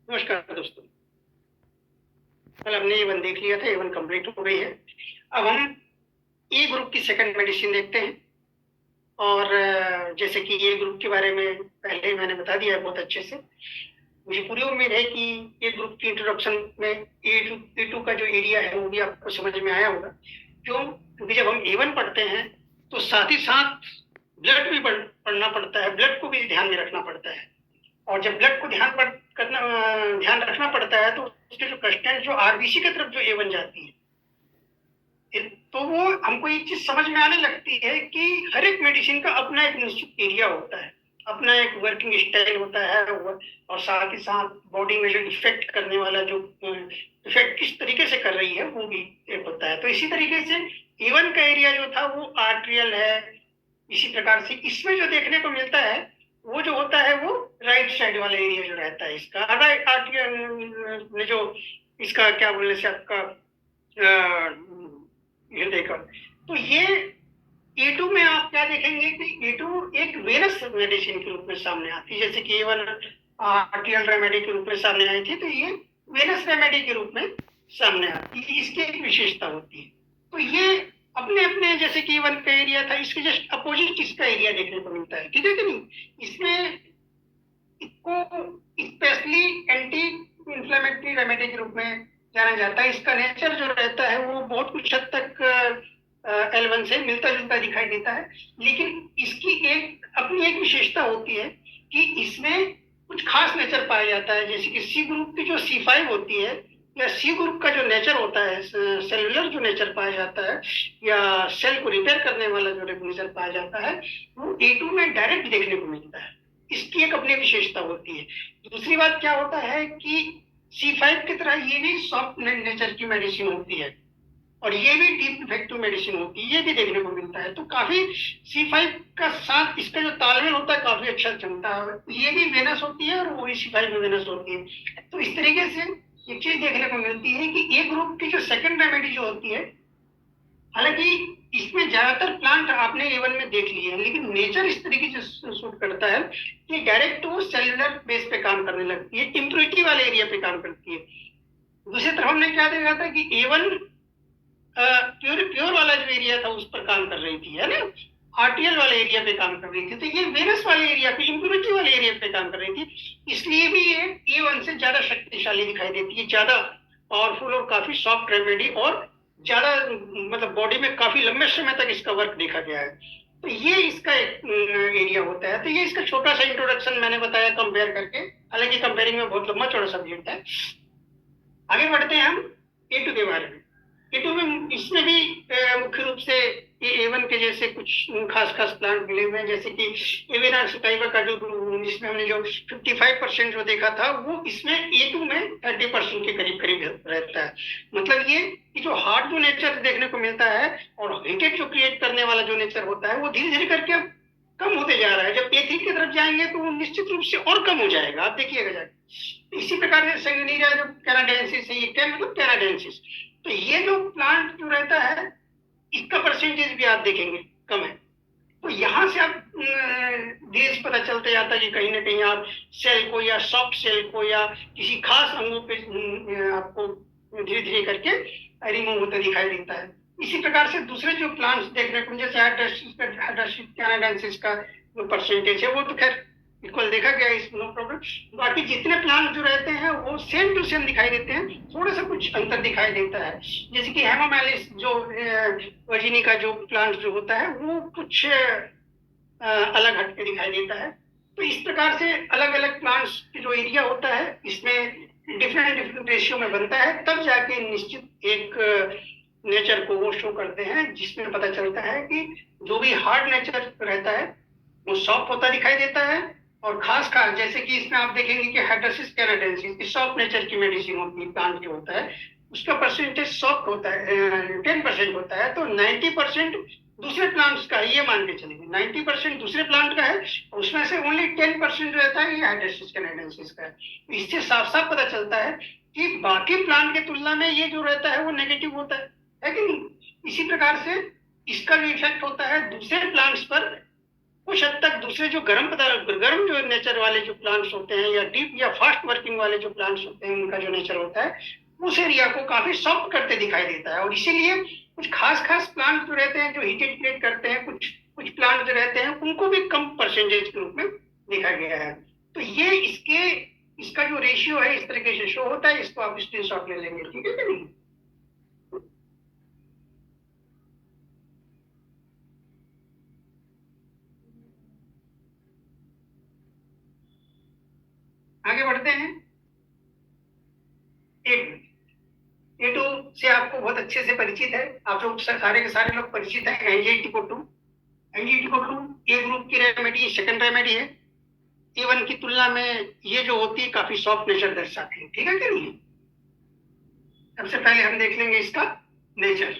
नमस्कार दोस्तों। कल हमने A1 देख लिया था, A1 कंप्लीट हो गई है। अब हम ए ग्रुप की सेकंड मेडिसिन देखते हैं। और जैसे कि ए ग्रुप के बारे में पहले ही मैंने बता दिया है बहुत अच्छे से। मुझे पूरी उम्मीद है कि ए ग्रुप की इंट्रोडक्शन में ए टू का जो एरिया है वो भी आपको समझ में आया होगा। क्योंकि जब हम A1 पढ़ते हैं तो साथ ही साथ ब्लड भी पढ़ना पड़ता है, ब्लड को भी ध्यान में रखना पड़ता है। और जब ब्लड को ध्यान रखना पड़ता है तो उसके जो कंस्टेंट जो आरबीसी की तरफ जो A1 जाती है, तो वो हमको एक चीज समझ में आने लगती है कि हर एक मेडिसिन का अपना एक निश्चित एरिया होता है, अपना एक वर्किंग स्टाइल होता है। और साथ ही साथ बॉडी में जो इफेक्ट करने वाला जो इफेक्ट किस तरीके से कर रही है वो भी एक होता है। तो इसी तरीके से A1 का एरिया जो था वो आर्ट्रियल है। इसी प्रकार से इसमें जो देखने को मिलता है वो जो होता है वो राइट साइड वाला एरिया जो रहता है इसका राइट आर्ट्रियल में जो इसका क्या बोलने से आपका ये देखा। तो ये A2 में आप क्या देखेंगे कि A2 एक वेनस मेडिसिन के रूप में सामने आती है, जैसे कि A1 आर्टियल रेमेडी के रूप में सामने आई थी, तो ये वेनस रेमेडी के रूप में सामने आती है। इसकी एक विशेषता होती है। तो ये अपने अपने जैसे कि A1 का एरिया था, इसके जस्ट अपोजिट इसका एरिया देखने को मिलता है, ठीक है कि नहीं। इसमें इसको स्पेशली एंटी इंफ्लेमेटरी रेमेडी के रूप में जाना जाता है। इसका नेचर जो रहता है वो बहुत कुछ हद तक L1 से मिलता जुलता दिखाई देता है, लेकिन इसकी एक अपनी एक विशेषता होती है कि इसमें कुछ खास नेचर पाया जाता है। जैसे कि सी ग्रुप की जो C5 होती है या सी ग्रुप का जो नेचर होता है, सेलुलर जो नेचर पाया जाता है या सेल को रिपेयर करने वाला जो नेचर पाया जाता है, वो A2 में डायरेक्ट देखने को मिलता है। इसकी एक अपनी विशेषता होती है। दूसरी बात क्या होता है कि C5 की तरह ये भी सॉफ्ट नेचर की मेडिसिन होती है और ये भी डीप इफेक्टिव मेडिसिन होती है, ये भी देखने को मिलता है। तो काफी C5 का साथ इसका जो तालमेल होता है काफी अच्छा जमता है। ये भी वेनस होती है और वो भी C5 में वेनस होती है। तो इस तरीके से एक चीज देखने को मिलती है कि ए ग्रुप की जो सेकंड रेमेडी जो होती है, हालांकि इसमें ज्यादातर प्लांट आपने A1 में देख लिए हैं, लेकिन नेचर इस तरीके से शूट करता है कि डायरेक्ट वो सेलुलर बेस पे काम करने लगती है, इम्प्योरिटी वाले एरिया पे काम करती है। दूसरी तरफ हमने क्या देखा था कि A1 प्योर प्योर वाला जो एरिया था उस पर काम कर रही थी, है ना, आर्टियल वाले एरिया पे काम कर रही थी। तो ये वेनस वाले एरिया पे, इम्प्योरिटी वाले एरिया पे काम कर रही थी। इसलिए भी ये A1 से ज्यादा शक्तिशाली दिखाई देती है, ज्यादा पावरफुल और काफी सॉफ्ट रेमेडी, और ज्यादा मतलब बॉडी में काफी लंबे समय तक इसका वर्क देखा गया है। तो ये इसका एक एरिया होता है। तो ये इसका छोटा सा इंट्रोडक्शन मैंने बताया कंपेयर करके, हालांकि कंपेयरिंग में बहुत लंबा चौड़ा सब्जेक्ट है। आगे बढ़ते हैं हम A2 के बारे में। A2 में इसमें भी मुख्य रूप से ये A1 के जैसे कुछ खास खास प्लांट मिले हुए हैं, जैसे कि एवेरा सटाइवा का जो इसमें हमने जो 55% जो देखा था वो इसमें A2 में 30% के करीब करीब रहता है। मतलब ये कि जो हार्ड जो नेचर देखने को मिलता है और हेटेड जो क्रिएट करने वाला जो नेचर होता है वो धीरे धीरे करके अब कम होते जा रहा है। जब A3 की तरफ जाएंगे तो वो निश्चित रूप से और कम हो जाएगा, आप देखिएगा जाके। इसी प्रकार से संगनीरा जो कैनाडेंसिस है, ये क्या मतलब कैनाडेंसिस, तो ये जो प्लांट जो रहता है इसका परसेंटेज भी आप देखेंगे कम है। तो यहाँ से आप धीरे से पता चलता जाता है कि कहीं ना कहीं आप सेल को या सॉफ्ट सेल को या किसी खास अंगों पे आपको धीरे धीरे करके रिमूव होता दिखाई देता है। इसी प्रकार से दूसरे जो प्लांट्स देखने को, जैसे हाइड्रोसिस कैनाडेंसिस का जो परसेंटेज है वो तो खैर इक्वल देखा गया, इस नो प्रॉब्लम। बाकी जितने प्लांट जो रहते हैं वो सेम टू सेम दिखाई देते हैं, थोड़ा सा कुछ अंतर दिखाई देता है। जैसे कि हेमामेलिस जो वर्जिनी का जो प्लांट जो होता है वो कुछ अलग हटके दिखाई देता है। तो इस प्रकार से अलग अलग प्लांट्स के जो एरिया होता है इसमें डिफरेंट डिफरेंट रेशियो में बनता है, तब जाके निश्चित एक नेचर को वो शो करते हैं, जिसमें पता चलता है कि जो भी हार्ड नेचर रहता है वो सॉफ्ट होता दिखाई देता है। और खास खास जैसे कि इसमें आप देखेंगे कि हाइड्रोसिस कैनाडेंसिस सॉफ्ट नेचर की मेडिसिन होती है, प्लांट जो होता है उसका परसेंटेज सॉफ्ट होता है, 10% होता है। तो 90% दूसरे प्लांट्स का, ये मान के चलेंगे 90% दूसरे प्लांट का है, उसमें से ओनली 10% जो रहता है ये हाइड्रोसिस कैनाडेंसिस का है। इससे साफ साफ पता चलता है कि बाकी प्लांट की तुलना में ये जो रहता है वो नेगेटिव होता है कि नहीं। इसी प्रकार से इसका भी इफेक्ट होता है दूसरे प्लांट्स पर कुछ हद तक दूसरे जो गर्म जो नेचर वाले जो प्लांट्स होते हैं या डीप या फास्ट वर्किंग वाले जो प्लांट्स होते हैं, उनका जो नेचर होता है उस एरिया को काफी सॉफ्ट करते दिखाई देता है। और इसीलिए कुछ खास खास प्लांट जो रहते हैं जो हीट क्रिएट करते हैं, कुछ कुछ प्लांट जो रहते हैं उनको भी कम परसेंटेज के रूप में देखा गया है। तो ये इसका जो रेशियो है इस तरीके से शो होता है। इसको आप स्क्रीनशॉट ले लेंगे, ठीक है कि नहीं? आगे बढ़ते हैं। एक A2 से आपको बहुत अच्छे से परिचित है, आप लोग सारे के सारे लोग परिचित हैं। एंजीटी को टू ए ग्रुप की रेमेडी, सेकंड रेमेडी है। A1 की तुलना में ये जो होती है काफी सॉफ्ट नेचर दर्शाती है, ठीक है कि नहीं? सबसे पहले हम देख लेंगे इसका नेचर।